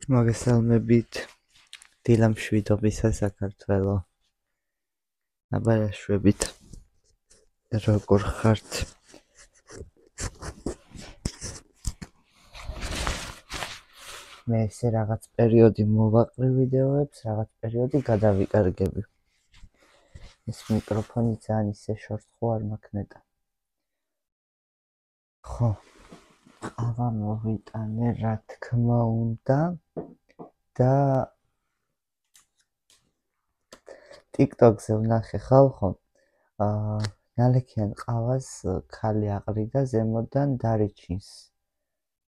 მოგესალმებით დილა მშვიდობისა საქართველო. აბარაშვებით როგორ ხართ? მე ესე რაღაც პერიოდი მოვაყრი ვიდეოებს, რაღაც პერიოდი გადავიკარგები. ეს მიკროფონი ძალიან ისე შორტ არ მაქვს. ხო, ყავა მოვიტანე რა თქმა უნდა და TikTok-ზე ვნახე ხალხო, ნალექიან ყავას ქალი აყრიდა ზემოდან დარიჩინს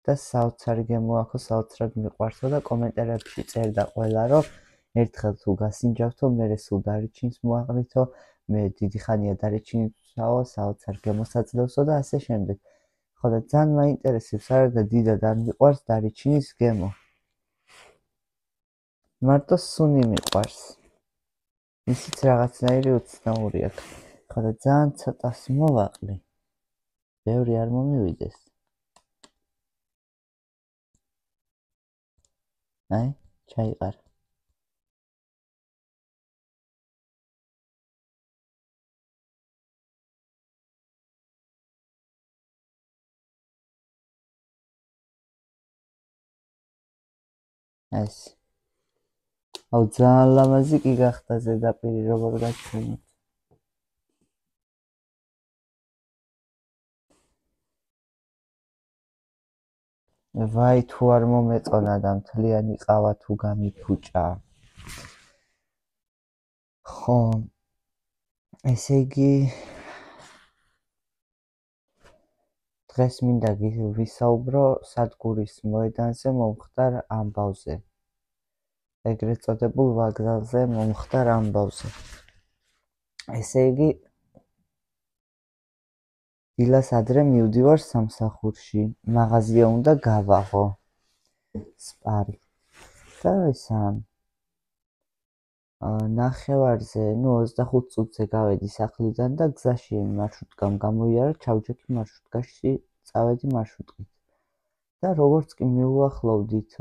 და საოცარი გემოაქო, საოცრად მიყვარსო და კომენტარებში წერდა ყველა, რომ ერთხელ თუ გასინჯავთო, მერე სულ დარიჩინს მოაყრითო, მე დიდი ხანია დარიჩინსაო, საოცარ გემოსაძლევსო და ასე შემდეგ. ხო და ძალიან მაინტერესებს არა და დიდად არ მიყვარს დარიჩინის გემო. მარტო სუნი მიყვარს. ისიც რაღაცნაირი უცნაური აქვს. ხო და ძალიან ცოტას მოვაყრი. ბევრი არ მომივიდეს. აი, ჩაიყარა. ეს. აუ ძალიან ლამაზი კი გახდა ზედაპირი როგორ გაჩვენოთ. ვაი თუ არ მომეწონა და მთლიანი ყავა თუ გამიფუჭა. ხო, ესე იგი დღეს მინდა ვისაუბრო სადგურის მოედანზე მომხდარ ამბავზე. ეგრეთ წოდებულ ვაგზალზე მომხდარ ამბავზე. ესე იგი დილას ადრე მივდივარ სამსახურში, მაღაზია უნდა გავაღო. სპარი. და ესა ნახევარზე, 25 წუთზე გავედი სახლიდან და გზაში მარშრუტკამ გამოიარა, ჩავჯექი მარშრუტკაში, წავედი მარშრუტკით. და როგორც კი მივუახლოვდით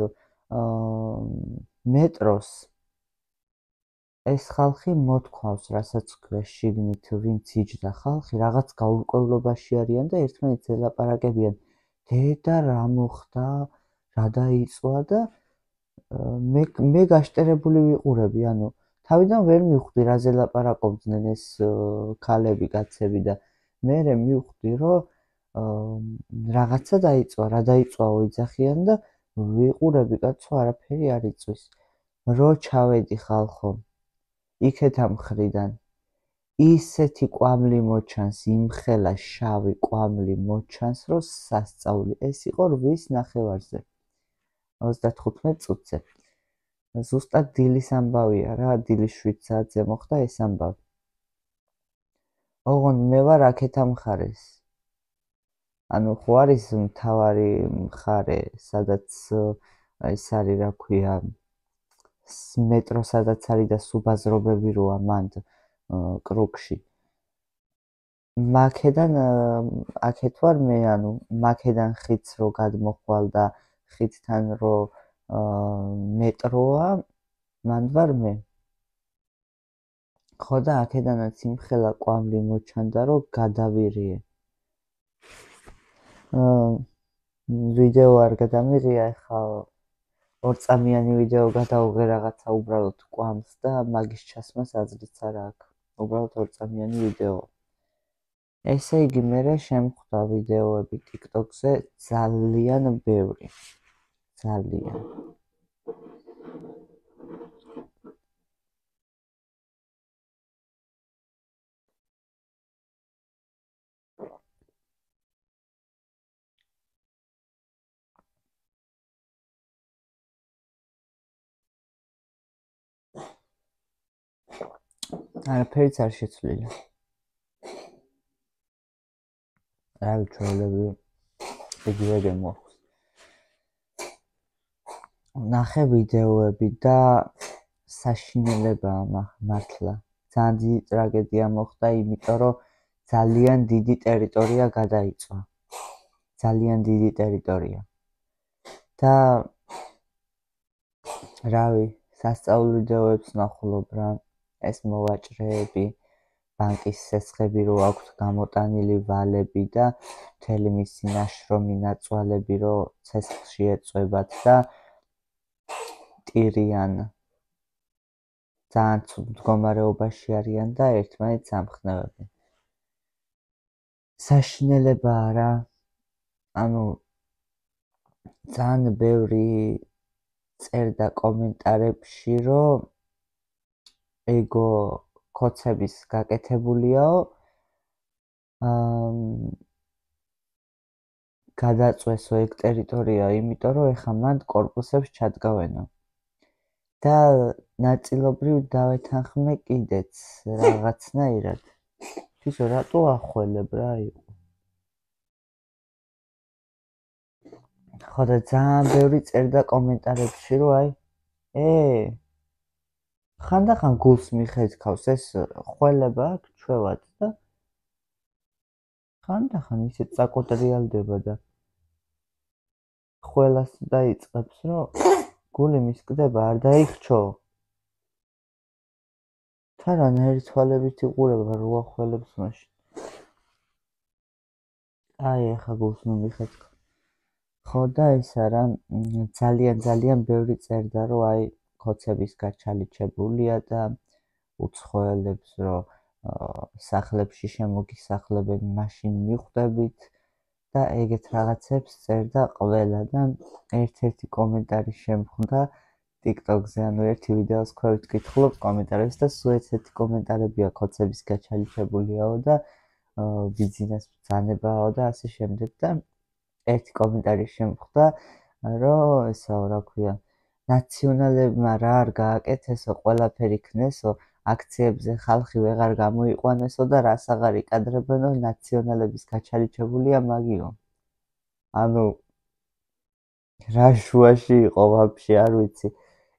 მეტროს, ეს ხალხი მოთქვავს, რასაც ქვეს შიგნით ვინც იჯდა ხალხი, რაღაც გაურკვევლობაში არიან და ერთმანეთს ელაპარაკებიან. დედა რა მოხდა, რა დაიწვა და მე გაშტერებული ვიყურები, ანუ თავიდან ვერ მივხვდი რა ზელაპარაკობდნენ ეს ქალები, კაცები და მერე მივხვდი, რომ რაღაცა დაიწვა, რა დაიწვაო იძახიან და ვიყურები კაცო არაფერი არ იწვის. რო ჩავედი ხალხო, იქეთა მხრიდან ისეთი კვამლი მოჩანს, იმხელა შავი კვამლი მოჩანს, რომ სასწაული. ეს იყო 8-ის ნახევარზე. 35 წუთზე. ზუსტად დილის ამბავია რა, დილის 7 საათზე მოხდა ეს ამბავი. ოღონდ მე ვარ აქეთა მხარეს. ანუ ხო არის მთავარი მხარე, სადაც ეს არის რა ქვია, მეტრო სადაც არის და სუბაზრობები როა მან კრუკში. მაქედან აქეთ ვარ მე, ანუ მაქედან ხიდს რო გადმოხვალ და ხიდთან რო მეტროა, მან ვარ მე. ხო და აქედანაც იმხელა კვამლი მოჩანდა, რომ გადავირიე. ვიდეო არ გადამიღია, ეხლა 2 წამიანი ვიდეო გადავიღე რაღაცა უბრალოდ კვამს და მაგის ჩასმას აზრიც არ აქვს. უბრალოდ 2 წამიანი ვიდეო. ესე იგი მერე შემხვდა ვიდეოები TikTok-ზე ძალიან ბევრი. ძალიან. არაფერიც არ შეცვლილა. რა ვიცოლებები იგივე გემოაქვს. ნახე ვიდეოები და საშინელებაა მართლა. ძალიან დიდი ტრაგედია მოხდა, იმიტომ რომ ძალიან დიდი ტერიტორია გადაიწვა. ძალიან დიდი ტერიტორია. და რავი, სასწაულ ვიდეოებს ნახულობ რა, ეს მოვაჭრეები, ბანკის სესხები რო აქვთ გამოტანილი ვალები და მთელი მისი ნაშრომი ნაწვალები რო ცეცხლში ეწვებათ და ტირიან. ძალიან ცუდ მდგომარეობაში არიან და ერთმანეთს ამხნევებენ. საშინელებაა რა. ანუ ძალიან ბევრი წერდა კომენტარებში, რომ ეგო კოცების გაკეთებულიაო, გადაწვესო ეგ ტერიტორია, იმიტომ რომ ეხა მან კორპუსებს ჩადგავენო. და ნაწილობრივ დავეთანხმე კიდეც რაღაცნაირად. თვითონ რატო ახველებ რა იყო? ხო და ძალიან ბევრი წერდა კომენტარებში, რომ აი, ხანდახან გულს მიხედავს ეს ხველება აქ ჩვევად და ხანდახან ისე წაკოტრიალდება და ხველას დაიწყებს, რომ გული მისკდება, არ დაიხჩო. თან რანაირი თვალებით იყურება რა ხველებს მაშინ. აი, ახლა გულს მიხედავს. ხო და ეს არა, ძალიან ბევრი წერდა, რომ აი კოცების გაჩალიჩებულია და უცხოელებს რომ სახლებში შემოგისახლებენ, მაშინ მიხვდებით და ეგეთ რაღაცებს წერდა ყველა და ერთ-ერთი კომენტარი შემხვდა TikTok-ზე, ანუ ერთი ვიდეოს ქვევით კითხულობ კომენტარებს და სულ ერთ-ერთი კომენტარებია კოცების გაჩალიჩებულიაო და ბიზნეს ბრძანებაო და ასე შემდეგ და ერთი კომენტარი შემხვდა, რომ ესაო რა ქვია, ნაციონალებმა რა არ გააკეთესო, ყველაფერი ქნესო, აქციებზე ხალხი ვეღარ გამოიყვანესო და რას აღარ იკადრებენო, ნაციონალების გაჩალიჩებულია მაგიო. ანუ რა შუაში იყო ვაფშე არ ვიცი.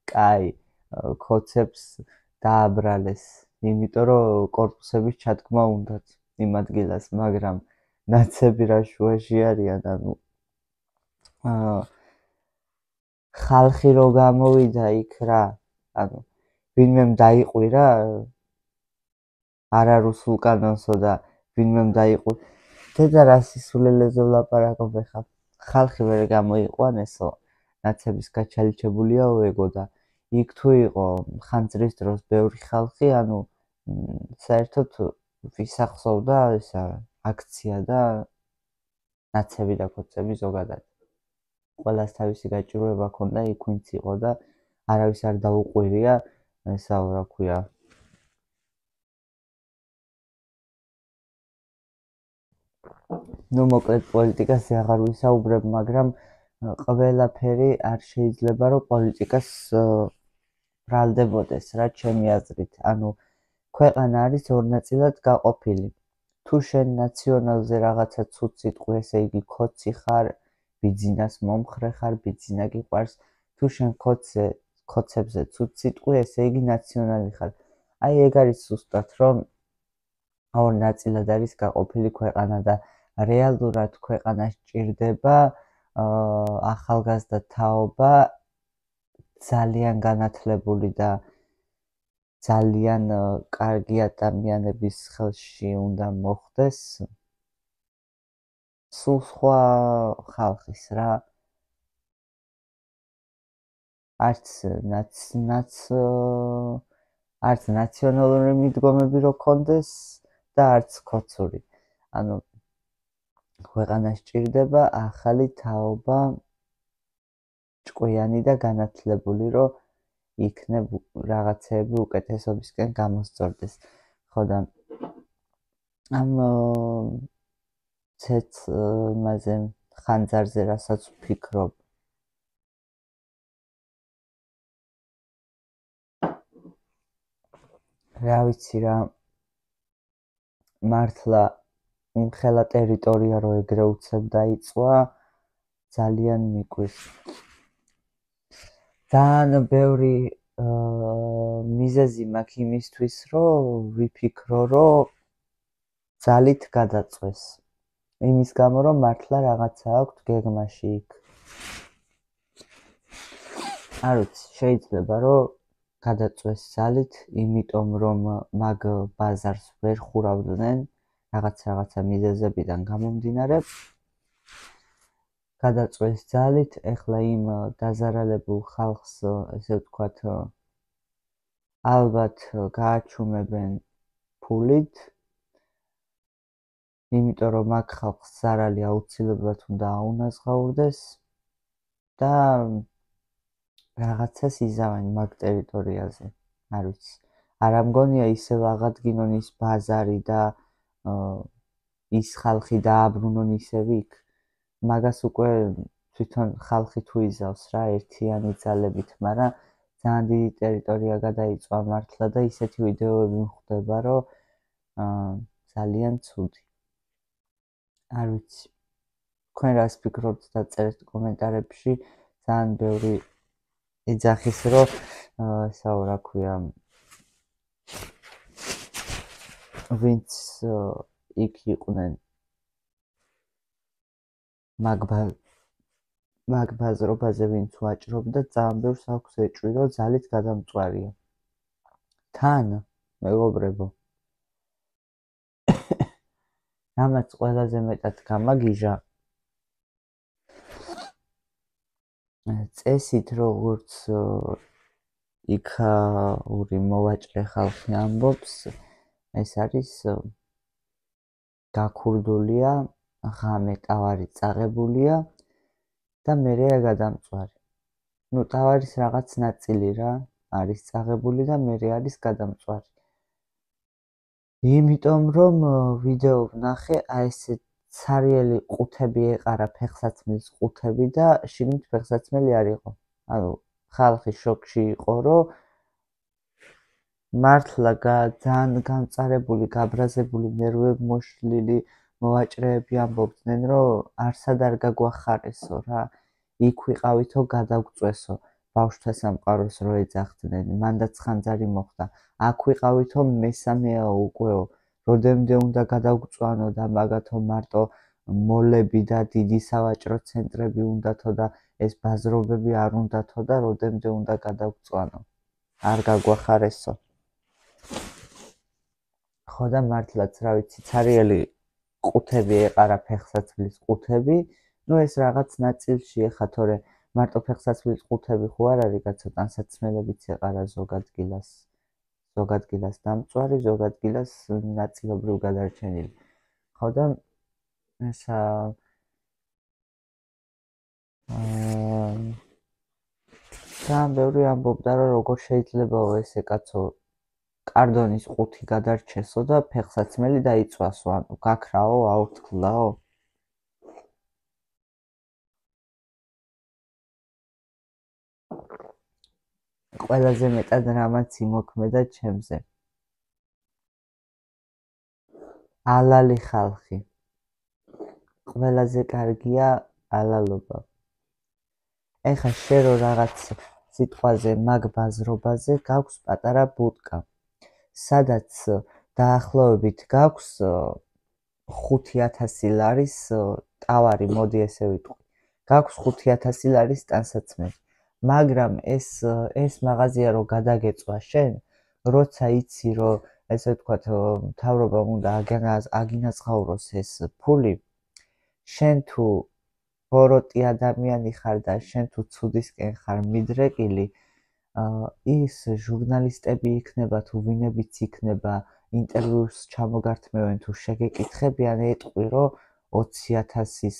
კაი, კოცებს დააბრალეს, იმიტომ რომ კორპუსების ჩადგმა უნდათ იმ ადგილას, მაგრამ ნაცები რა შუაში არიან, ანუ ხალხი რო გამოვიდა იქ რა, ანუ ვინმემ დაიყვირა არარუსულ კანონსო და ვინმემ დაიყვირა. დედა რა სისულელეზე ვლაპარაკობ ეხლა. ხალხი ვერ გამოიყვანესო, ნაცების გაჩალიჩებულიაო ეგო და იქ თუ იყო ხანძრის დროს ბევრი ხალხი, ანუ საერთოდ ვისახსოვდა ესა აქცია და ნაცები და კოცები ზოგადად. ყველას თავისი გაჭირვება ქონდა იქ ვინც იყო და არავის არ დაუყვირია ესაო რა ქვია. ნუ მოკლედ პოლიტიკაზე აღარ ვისაუბრებ, მაგრამ ყველაფერი არ შეიძლება რომ პოლიტიკას ბრალდებოდეს რა ჩემი აზრით. ანუ ქვეყანა არის ორ ნაწილად გაყოფილი. თუ შენ ნაციონალზე რაღაცა ცუდ სიტყვი, ესე იგი კოცი ხარ, ბიძინას მომხრე ხარ, ბიძინა გიყვარს. თუ შენ კოცებზე ცუდ სიტყვი, ესე იგი ნაციონალი ხარ. აი ეგ არის ზუსტად რომ ორ ნაწილად არის გაყოფილი ქვეყანა და რეალურად ქვეყანას ჭირდება ახალგაზრდა თაობა ძალიან განათლებული და ძალიან კარგი ადამიანების ხელში უნდა მოხდეს სულ სხვა ხალხის რა. არც ნაციონალური მიდგომები რო ქონდეს და არც კოცური. ანუ ქვეყანას ჭირდება ახალი თაობა ჭკვიანი და განათლებული, რომ იქნებ რაღაცეები უკეთესობისკენ გამოსწორდეს. ხო და ამ იმაზე ხანძარზე რასაც ვფიქრობ. რა ვიცი რა, მართლა ხელა ტერიტორია რო ეგრე უცებ დაიწვა, ძალიან მიკვირს. ძალიან ბევრი მიზეზი მაქვს იმისთვის, რომ ვიფიქრო, რომ ძალით გადაწვეს. იმის გამო, რომ მართლა რაღაცა აქვს გეგმაში იქ. არ ვიცი, შეიძლება რომ გადაწვეს ძალით, იმიტომ რომ მაგ ბაზარს ვერ ხურავდნენ რაღაცა მიზეზებიდან გამომდინარე. გადაწვეს ძალით, ეხლა იმ დაზარალებულ ხალხს, ესე ვთქვათ, ალბათ გააჩუმებენ ფულით, იმიტომ რომ მაგ ხალხს ზარალი აუცილებლად უნდა აუნაზღაურდეს და რაღაცას იზავენ მაგ ტერიტორიაზე. არ ვიცი. არ ამგონია ისევ აღადგინონ ის ბაზარი და ის ხალხი დააბრუნონ ისევ იქ. მაგას უკვე თვითონ ხალხი თუ იზავს რა ერთიანი ძალებით, მაგრამ ძალიან დიდი ტერიტორია გადაიწვა მართლა და ისეთი ვიდეოები მხვდება, რომ ძალიან ცუდი. არ ვიცი. თქვენ რას ფიქრობთ დაწერეთ კომენტარებში, ძალიან ბევრი ეძახის, რომ ესაო რა ქვია, ვინც იქ იყვნენ მაგ ბაზრობაზე ვინც ვაჭრობდა, ძალიან ბევრს აქვს ეჭვი, რომ ძალით გადამწვარია. თან, მეგობრებო, რამაც ყველაზე მეტად გამაგიჟა, წესით როგორც იქაური მოვაჭრე ხალხი ამბობს, ეს არის გაქურდულია, ღამე ტავარი წაღებულია და მერეა გადამწვარი. ნუ ტავარის რაღაც ნაწილი რა არის წაღებული და მერე არის გადამწვარი. იმიტომ რომ ვიდეო ვნახე, აი ესე ცარიელი ყუთები ეყარა ფეხსაცმლის ყუთები და შიგნით ფეხსაცმელი არ იყო. ანუ ხალხი შოკში იყო, რომ მართლა ძალიან გამწარებული, გაბრაზებული, ნერვებმოშლილი მოვაჭრეები ამბობდნენ, რომ არსად არ გაგვახარესო რა. იქ ვიყავითო გადავწვესო, ბავშვთა სამყაროს რო ეძახდნენ, მანდაც ხანძარი მოხდა. აქ ვიყავითო მესამეა უკვეო, როდემდე უნდა გადავწვანო და მაგათო მარტო მოლები და დიდი სავაჭრო ცენტრები უნდათო და ეს ბაზრობები არ უნდათო და როდემდე უნდა გადავწვანო. არ გაგვახარესო. ხო და მართლაც რა ვიცი, ცარიელი ყუთები ეყარა ფეხსაცმლის ყუთები, ნუ ეს რაღაც ნაწილში ეხა თორე მარტო ფეხსაცმლის ყუთები ხო არ არის, კაცო, ტანსაცმელებიც ეყარა ზოგადგილას დამწვარი, ზოგადგილას ნაწილობრივ გადარჩენილი. ხო და ესა ძალიან ბევრი ამბობდა, რომ როგორ შეიძლებაო ესე კაცო კარდონის ყუთი გადარჩესო და ფეხსაცმელი დაიწვასო, ანუ გაქრაო, აორთქლაო. ყველაზე მეტად რამაც იმოქმედა ჩემზე. ალალი ხალხი. ყველაზე კარგია ალალობა. ეხა შენ რო რაღაც სიტყვაზე მაგ ბაზრობაზე გაქვს პატარა ბუდკა. სადაც დაახლოებით გაქვს 5000 ლარის ტავარი, მოდი ესე ვიტყვი. გაქვს 5000 ლარის ტანსაცმელი. მაგრამ ეს მაღაზია რო გადაგეწვა შენ, როცა იცი რომ ესე ვთქვათ მთავრობამ უნდა აგინაზღაუროს ეს ფული, შენ თუ ბოროტი ადამიანი ხარ და შენ თუ ცუდისკენ ხარ მიდრეკილი, ის ჟურნალისტები იქნება თუ ვინებიც იქნება ინტერვიუს ჩამოგართმევენ თუ შეგეკითხებიან, ეტყვი რომ 20000-ის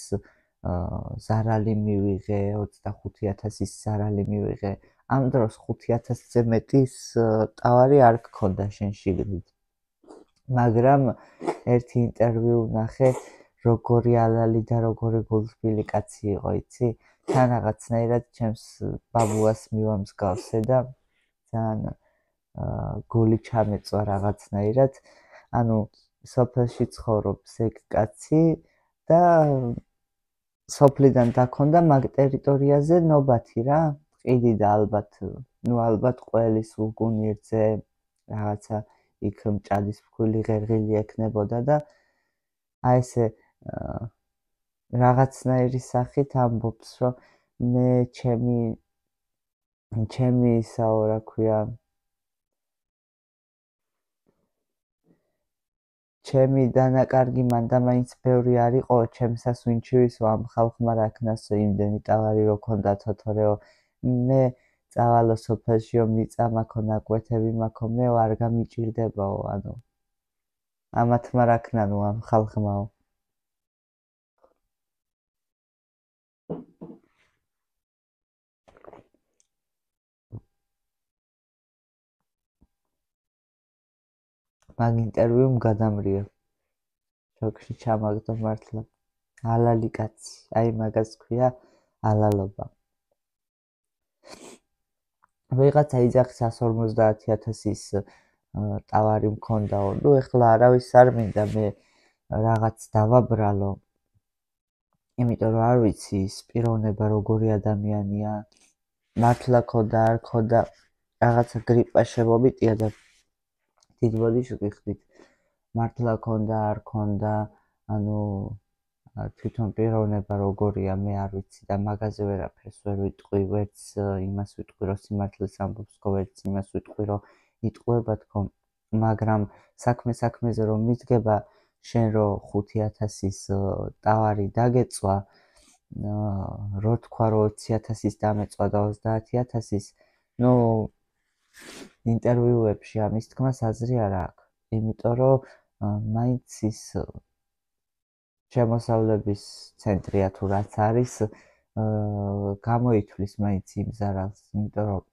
ზარალი მივიღე, 25000-ის ზარალი მივიღე. ამ დროს 5000-ზე მეტის ტავარი არ გქონდა შენ შიგნით. მაგრამ ერთი ინტერვიუ ვნახე, როგორი ალალი და როგორი გულთბილი კაცი იყო, იცი? თან რაღაცნაირად ჩემს ბაბუას მივამსგავსე და ძალიან გული ჩამეწვა რაღაცნაირად. ანუ სოფელში ცხოვრობს ეგ კაცი და სოფლიდან დაქონდა მაგ ტერიტორიაზე ნობათი რა. ყიდი და ალბათ ყველის უგუნირძე რაღაცა იქ მჭადის ფქვილი ღერღილი ექნებოდა და აი ესე რაღაცნაირი სახით ამბობს, რომ მე ჩემი ჩემი ისაო რა ქვია ჩემი დანაკარგი მანდა მაინც ბევრი არ იყო ჩემსას ვინ ჩივისო ამ ხალხმა რა ქნასო იმდენი ტავარი რო ქონდა თოთორეო მე წავალო სოფელშიო მიწა მაქო ნაკვეთები მაქო მე არ გამიჭირდებაო ანუ ამათმა რა ქნანო ამ ხალხმაო მაგ ინტერვიუმ გადამრია შოქში ჩამაგდო მართლა ალალი კაცი აი მაგას ქვია ალალობა ვიღაცა იძახის 150,000-ის ტავარი მქონდაო ნუ ეხლა არავის არ მინდა მე რაღაც დავაბრალო იმიტომ რომ არ ვიცი ის პიროვნება როგორი ადამიანია მართლა ქონდა არ ქონდა რაღაცა გრიპა შემომიტია და დიდ ბოდიში გიხდით მართლა ქონდა არ ქონდა ანუ თვითონ პიროვნება როგორია მე არ ვიცი და მაგაზე ვერაფერს ვერ ვიტყვი ვერც იმას ვიტყვი რომ სიმართლეს ამბობს ხო ვერც იმას ვიტყვი რომ იტყუება თქო მაგრამ საქმეზე რომ მიდგება შენ რომ 5,000-ის ტავარი დაგეწვა რო თქვა რომ 20,000-ის დამეწვა და 30,000-ის ნუ ინტერვიუებში ამის თქმას აზრი არ აქვს იმიტომ რომ მაინც ის შემოსავლების ცენტრია თუ რაც არის გამოითვლის მაინც იმ ზარალს იმიტომ რომ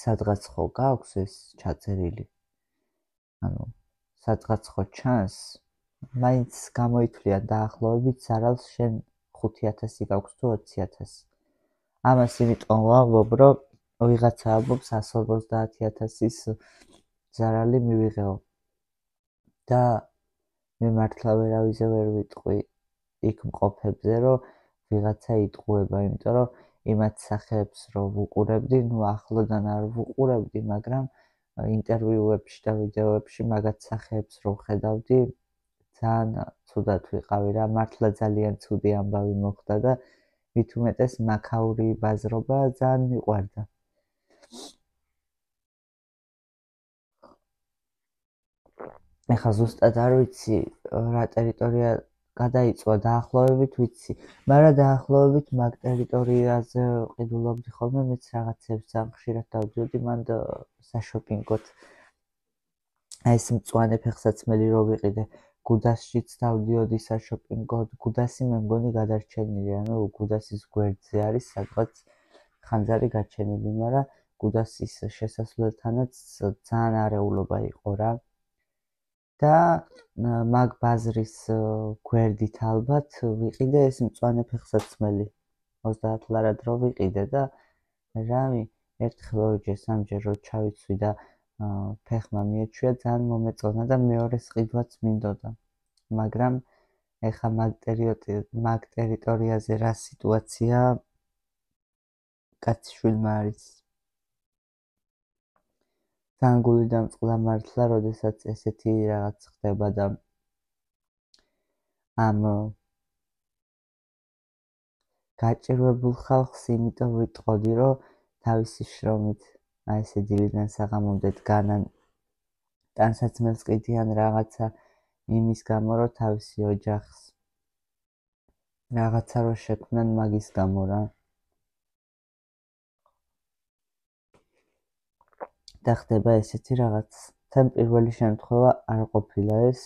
სადღაც ხო გაქვს ეს ჩაწერილი ანუ სადღაც ხო ჩანს მაინც გამოითვლიან დაახლოებით ზარალს შენ 5,000 გაქვს თუ 20,000 ამას იმიტომ ვამბობ რომ ვიღაცა ამბობს 150,000-ის ზარალი მივიღეო და მე მართლა ვერავიზე ვერ ვიტყვი იქ მყოფებზე რომ ვიღაცა იტყუება იმიტომ რომ იმათ სახეებს რომ ვუყურებდი ნუ ახლოდან არ ვუყურებდი მაგრამ ინტერვიუებში და ვიდეოებში მაგათ სახეებს რომ ხედავდი ძალიან ცუდად ვიყავი რა მართლა ძალიან ცუდი ამბავი მოხდა და მით უმეტეს მაქაური ბაზრობა ძალიან მიყვარდა ეხლა ზუსტად არ ვიცი რა ტერიტორია გადაიწვა დაახლოებით ვიცი მაგრამ დაახლოებით მაგ ტერიტორიაზე ყიდულობდი ხოლმე მეც რაღაცებს ძალიან ხშირად დავდიოდი მანდ საშოპინგოდ აი ეს მწვანე ფეხსაცმელი რო ვიყიდე გუდასშიც დავდიოდი საშოპინგოდ გუდასი მე მგონი გადარჩენილი ანუ გუდასის გვერდზე არის სადღაც ხანძარი გაჩენილი მაგრამ გუდასის შესასვლელთანაც ძალიან არეულობა იყო რა და მაგ ბაზრის გვერდით ალბათ ვიყიდე ეს მწვანე ფეხსაცმელი 30 ლარა დრო ვიყიდე და რავი ერთხელ ორჯერ სამჯერ რო ჩავიცვი და ფეხმა მიეჩვია ძალიან მომეწონა და მეორეს ყიდვაც მინდოდა მაგრამ ეხა მაგ ტერიტორიაზე რა სიტუაცია კაცშვილმა არის ძალიან გული დამწყდა მართლა, როდესაც ესეთი რაღაც ხდება და ამ გაჭირვებულ ხალხს იმიტომ ვიტყოდი, რომ თავისი შრომით აი ესე დილიდან საღამომდე დგანან ტანსაცმელს ყიდიან რაღაცა იმის გამო, რომ თავისი ოჯახს რაღაცა რო შექმნან მაგის გამო რა. და ხდება ესეთი რაღაც. თან პირველი შემთხვევა არ ყოფილა ეს.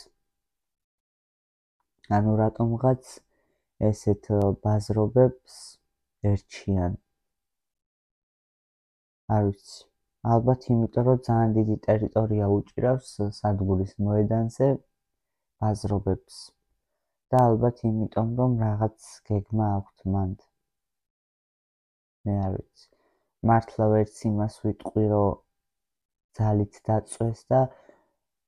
ანუ რატომღაც ესეთ ბაზრობებს ერჩიან. არ ვიცი. ალბათ იმიტომ რომ ძალიან დიდი ტერიტორია უჭირავს სადგურის მოედანზე ბაზრობებს. და ალბათ იმიტომ რომ რაღაც გეგმა აქვთ მანდ. მე არ ვიცი. მართლა ვერც იმას ვიტყვი რომ ძალით დაწვეს და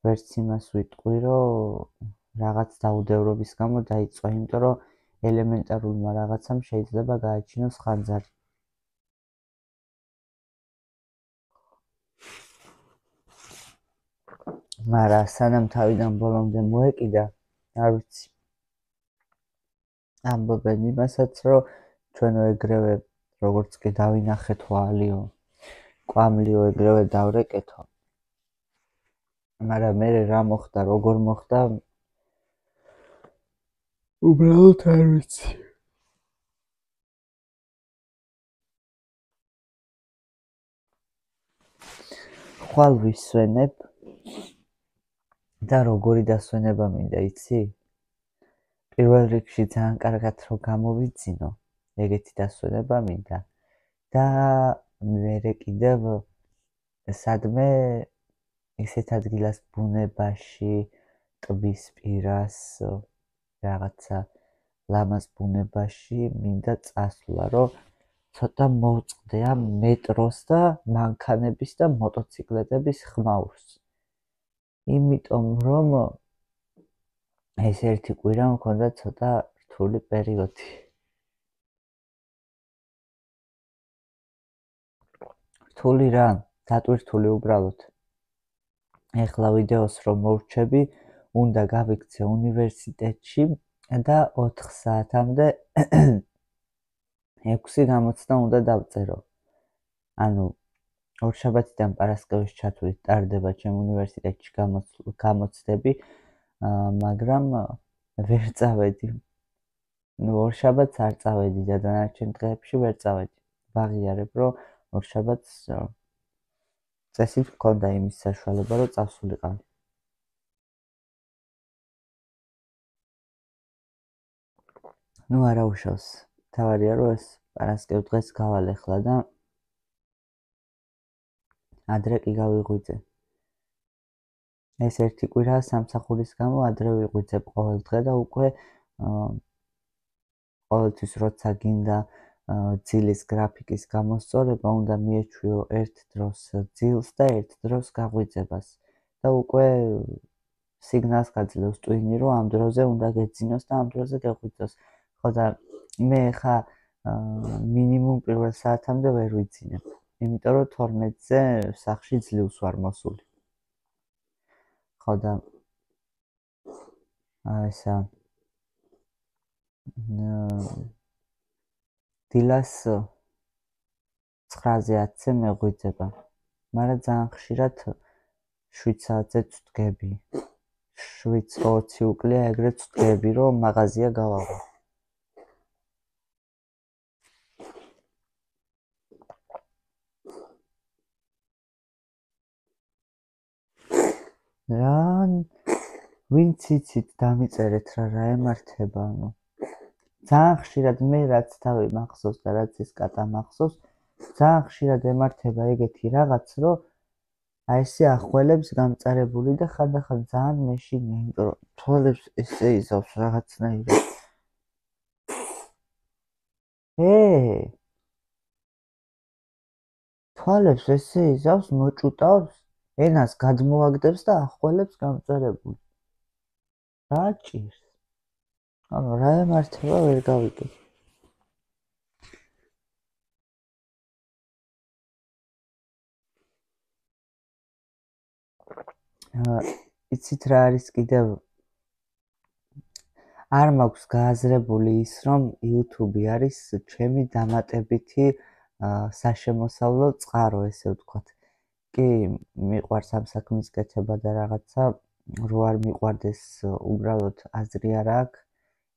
ვერც იმას ვიტყვი რომ რაღაც დაუდევრობის გამო დაიწვა, იმიტომ რომ ელემენტარულმა რაღაცამ შეიძლება გააჩინოს ხანძარი. მაგრამ სანამ თავიდან ბოლომდე მოეკიდა, არ ვიცი. ამბობენ იმასაც, რომ ჩვენო ეგრევე როგორც კი დავინახე თვალიო, კვამლიო ეგრევე დავრეკეთო. მაგრამ მე რა მოხდა, როგორ მოხდა, უბრალოდ არ ვიცი. ხვალ ვისვენებ და როგორი დასვენება მინდა, იცი? პირველ რიგში ძალიან კარგად რომ გამოვიძინო, ეგეთი დასვენება მინდა. და მერე კიდევ სადმე ისეთ ადგილას ბუნებაში, ტბის პირას, რაღაცა ლამაზ ბუნებაში მინდა წასვლა, რომ ცოტა მოვწყდე ამ მეტროს და მანქანების და მოტოციკლეტების ხმაურს. იმიტომ რომ ეს ერთი კვირა მქონდა ცოტა რთული პერიოდი. რთული რა, დატვირთული უბრალოდ. ეხლა ვიდეოს რომ მოვრჩები, უნდა გავიქცე უნივერსიტეტში და 4 საათამდე 6 გამოცდა უნდა დავწერო. ანუ ორშაბათიდან პარასკევის ჩათვლით ტარდება ჩემ უნივერსიტეტში გამოცდები, მაგრამ ვერ წავედი. ორშაბათს არ წავედი და დანარჩენ დღეებში ვერ წავედი. ვაღიარებ, რომ ორშაბათს წესით მქონდა იმის საშუალება, რომ წავსულიყავ. არა უშავს. თავარია, რომ ეს პარასკევ დღეს გავალეხლა და ადრე კი გავიღვიძე. ეს ერთი კვირა სამსახურის გამო ადრე ვიღვიძებ ყოველ დღე და უკვე ყოველთვის როცა გინდა ძილის გრაფიკის გამოსწორება, უნდა მიეჩვიო ერთ დროს ძილს და ერთ დროს გაღვიძებას. და უკვე სიგნალს გაძლევს ტვინი, რომ ამ დროზე უნდა გეძინოს და ამ დროზე გეღვიძოს. ხო და მე ხა მინიმუმ პირველ საათამდე ვერ ვიცინებ. იმიტომ რომ 12-ზე სახში ძლივს ვარ მოსული. ხო და ესა დილას 9-ზე 10-ზე მეღვიძება. მაგრამ ძალიან ხშირად 7 საათზე ვდგები. 7-20 უკლია ეგრეც ვდგები, რომ მაღაზია გავავალ. რა ვინც იცით დამიწერეთ რა ემართება, ანუ ძალიან ხშირად მე რაც თავი მახსოვს და რაც ის კატა მახსოვს, ძალიან ხშირად ემართება ეგეთი რაღაც, რომ აი ესე ახველებს გამწარებული და ხანდახან ძალიან მეშინია, იმიტომ რომ თვალებს ესე იზავს რაღაცნაირად. თვალებს ესე იზავს, მოჭუტავს, ენას გადმოაგდებს და ახველებს გამწარებული. რა ჭირს? ანუ რა ემართება ვერ გავიგე. იცით რა არის კიდევ? არ მაქვს გააზრებული ის, რომ YouTube არის ჩემი დამატებითი საშემოსავლო წყარო, ესე ვთქვათ. კი, მიყვარს ამ საქმის კეთება და რაღაცა, რო არ მიყვარდეს უბრალოდ აზრი არ აქვს,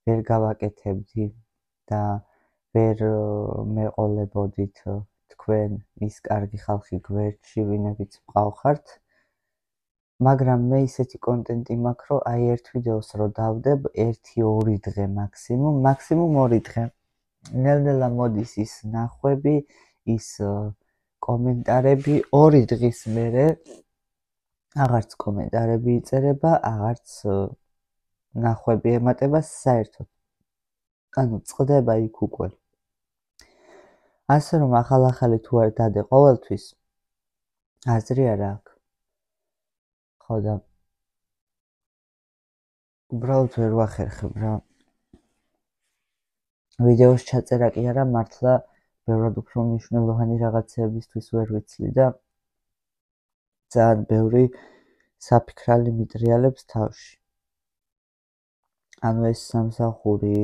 ვერ გავაკეთებდი და ვერ მეყოლებოდით თქვენ ის კარგი ხალხი გვერდში, ვინებიც მყავხართ. მაგრამ მე ისეთი კონტენტი მაქვს, რომ აი ერთ ვიდეოს რო დავდებ 1-2 დღე მაქსიმუმ 2 დღე. ნელ-ნელა მოდის ის ნახვები, ის კომენტარები 2 დღის მერე აღარც კომენტარები იწერება, აღარც ნახვები ემატება საერთოდ. ანუ წყდება იქ უკვე. ასე რომ ახალ-ახალი თუ არ დადე ყოველთვის, აზრი არ აქვს. ხო და უბრალოდ ვერ ვახერხებ რა. ვიდეოს ჩაწერა კი არა, მართლა ბევრად უფრო მნიშვნელოვანი რაღაცებისთვის ვერ ვიცლი და ძალიან ბევრი საფიქრალი მიტრიალებს თავში. ანუ ეს სამსახური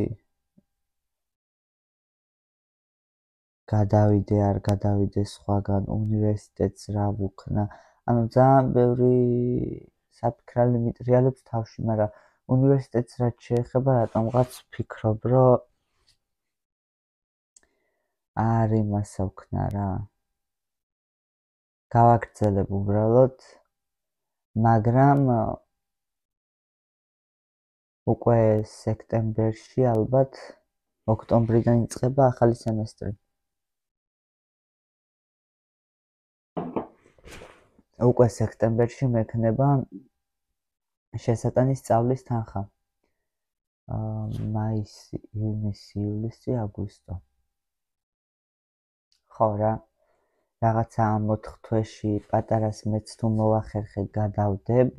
გადავიდე არ გადავიდე სხვაგან უნივერსიტეტს რა ვუქნა. ანუ ძალიან ბევრი საფიქრალი მიტრიალებს თავში, მაგრამ უნივერსიტეტს რაც შეეხება რატომღაც ვფიქრობ, რომ არ იმასა ვქნა რა. გავაგრძელებ უბრალოდ, მაგრამ უკვე სექტემბერში ალბათ ოქტომბრიდან იწყება ახალი სემესტრი. უკვე სექტემბერში მექნება შესატანის სწავლის თანხა. მაისი, ივნისი, ივლისი, აგვისტო. ხო რა, რაღაცა ამ 4 თვეში პატარას მეც თუ მოვახერხე გადავდებ,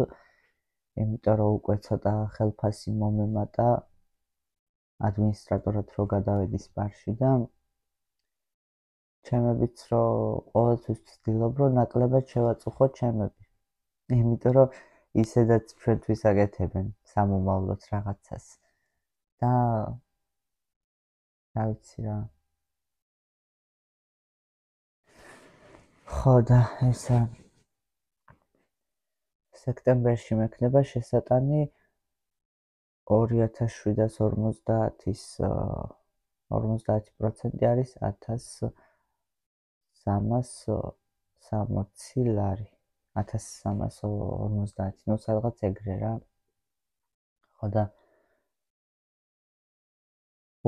იმიტომ რომ უკვე ცოტა ხელფასი მომემატა ადმინისტრატორად რო გადავედი სპარში და ჩემებიც რომ ყოველთვის ვცდილობ რომ ნაკლებად შევაწუხო ჩემები. იმიტომ რომ ისედაც ჩვენთვის აკეთებენ სამომავლოდ რაღაცას. და რა ვიცი რა. ხო და ესა სექტემბერში მექნება შესატანი 2750-ის 50% არის 1360 ლარი. 1350, ნუ სადღაც ეგრე რა. ხო და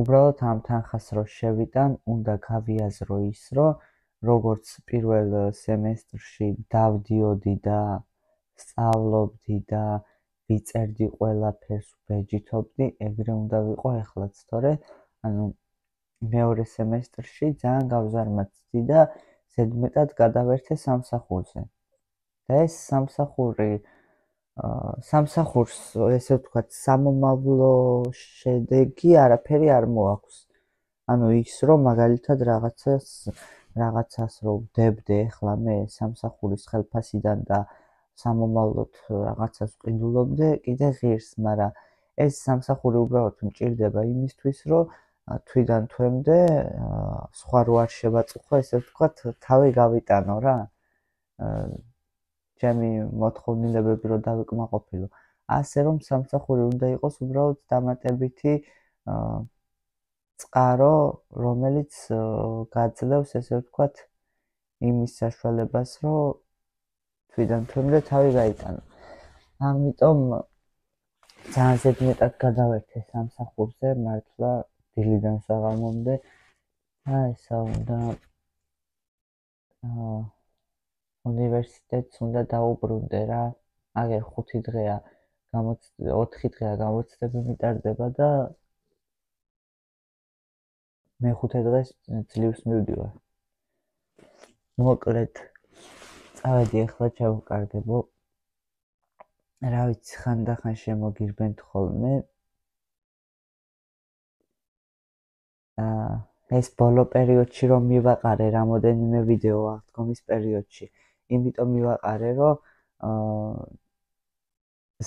უბრალოდ ამ თანხას რო შევიტან, უნდა გავიაზრო ის, რომ როგორც პირველ სემესტრში დავდიოდი და სწავლობდი და ვიწერდი ყველაფერს, ვბეჯითობდი, ეგრე უნდა ვიყო ეხლაც, თორე ანუ მეორე სემესტრში ძალიან გავზარმაცდი და ზედმეტად გადავერთე სამსახურზე. და ეს სამსახურს, ესე ვთქვათ, სამომავლო შედეგი არაფერი არ მოაქვს. ანუ ის, რომ მაგალითად რაღაცას რო ვდებდე ახლა მე სამსახურის ხელფასიდან და სამომავლოდ რაღაცას ვყიდულობდე, კიდე ღირს, მაგრამ ეს სამსახური უბრალოდ მჭირდება იმისთვის, რომ თვიდან თვემდე სხვა რო არ შევაწუხო, ესე ვთქვათ, თავი გავიტანო რა. ჩემი მოთხოვნილებები რო დავიკმაყოფილო. ასე რომ სამსახური უნდა იყოს უბრალოდ დამატებითი წყარო, რომელიც გაძლევს, ესე ვთქვათ, იმის საშუალებას, რომ თვიდან თვემდე თავი გაიტანო. ამიტომ ძალიან ზედმეტად გადავერთე სამსახურზე, მართლა დილიდან საღამომდე და ესა უნდა უნივერსიტეტს უნდა დაუბრუნდე რა. აგერ 5 დღეა 4 დღეა გამოცდები მიტარდება და მე-5 დღეს ძლივს მივდივარ. მოკლედ, წავედი ახლა ჩავკარგებო. რა ვიცი, ხანდახან შემოგირბენთ ხოლმე. ეს ბოლო პერიოდში რომ მივაყარე რამოდენიმე ვიდეო აღდგომის პერიოდში, იმიტომ მივაყარე, რომ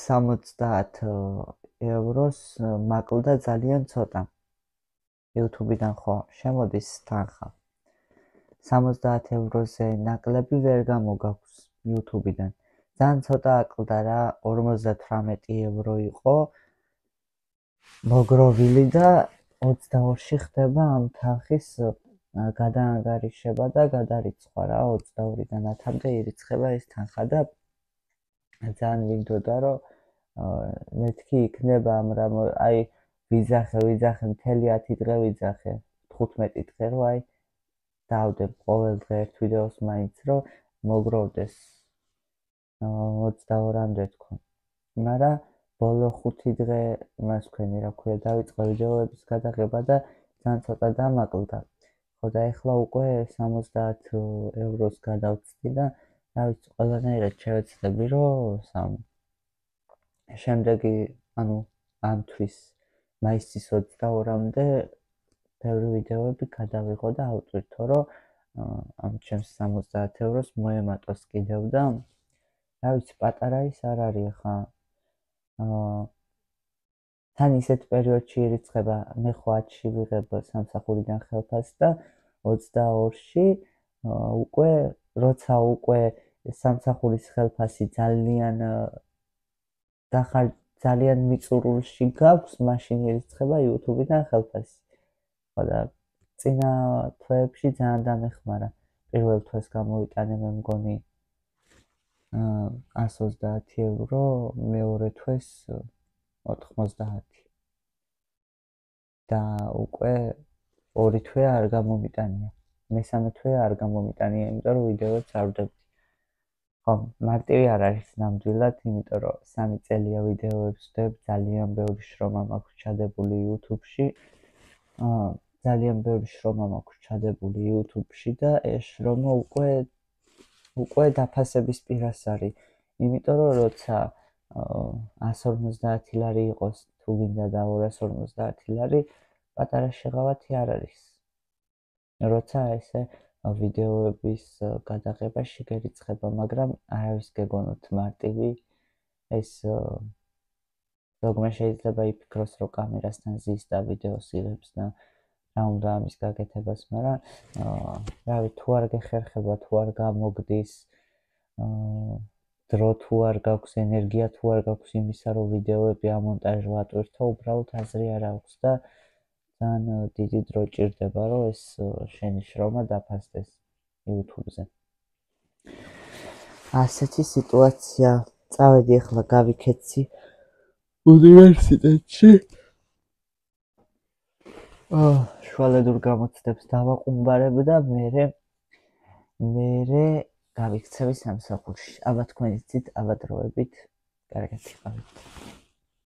70 ევროს მაკლდა ძალიან ცოტა. YouTube-დან ხო შემოდის თანხა. 70 ევროზე ნაკლები ვერ გამოგაქვს YouTube-დან. ძალიან ცოტა აკლდა რა, 58 евро იყო მოგროვილი და 22-ში ხდება ამ თანხის გადაანგარიშება და გადარიცხვა რა, 22-დან 10-მდე ირიცხება ეს თანხა და ძალიან მინდოდა რომ მეთქი იქნება ამ რამ აი ვიძახე მთელი 10 დღე ვიძახე 15 დღე რომ აი დავდებ ყოველ დღე ერთ ვიდეოს მაინც რომ მოგროვდეს 22-მდე თქო. მაგრამ ბოლო 5 დღე იმას ვქენი რა ქვია დავიწყე ვიდეოების გადაღება და ძალიან ცოტა დამაკლდა. ხო და ეხლა უკვე 70 ევროს გადავწდი და რა ვიცი ყველანაირად შევეცდები რომ შემდეგი ანუ ამ თვის მაისის 22-მდე ბევრი ვიდეოები გადავიღო და ავწვირთო რომ ამ ჩემს 70 ევროს მოემატოს კიდევ და რა ვიცი პატარა ის არ არის ხა თან ისეთ პერიოდში ირიცხება მე 10-ში ვიღებ სამსახურიდან ხელფასს და 22-ში უკვე როცა უკვე სამსახურის ხელფასი ძალიან მიწურულში გაქვს, მაშინ ირიცხება YouTube-დან ხელფასი. და წინა თვეებში ძალიან დამეხმარა. პირველ თვეს გამოვიტანე მე მგონი 130 евро, მეორე თვეს 90. და უკვე ორი თვე არ გამომიტანია. მესამე თვე არ გამომიტანია, იმიტომ რომ ვიდეოებს არ ვდებდი. ხო, მარტივი არ არის ნამდვილად, იმიტომ რომ 3 წელია ვიდეოებს ვდებ, ძალიან ბევრი შრომა მაქვს ჩადებული YouTube-ში. ძალიან ბევრი შრომა მაქვს ჩადებული YouTube-ში და ეს შრომა უკვე დაფასების პირას არის. იმიტომ რომ როცა 150 ლარი იყოს, თუ გინდა და 250 ლარი, პატარა შეღავათი არ არის. როცა ესე ვიდეოების გადაღებაში გერიცხება, მაგრამ არავის გეგონოთ მარტივი ეს ზოგმა შეიძლება იფიქროს, რომ კამერასთან ზის და ვიდეოს იღებს და რა უნდა ამის გაკეთებას, მაგრამ რავი, თუ არ გეხერხება, თუ არ გამოგდის, დრო თუ არ გაქვს, ენერგია თუ არ გაქვს იმისა, რომ ვიდეოები ამონტაჟო ატვირთო, უბრალოდ აზრი არ აქვს და ძალიან დიდი დრო ჭირდება, რომ ეს შენი შრომა დაფასდეს YouTube-ზე. ასეთი სიტუაცია. წავედი ახლა გავიქეცი უნივერსიტეტში. შუალედურ გამოცდებს დავაყუმბარებ და მერე გავიქცევი სამსახურში. აბა თქვენი ცით, აბა დროებით. კარგად იყავით.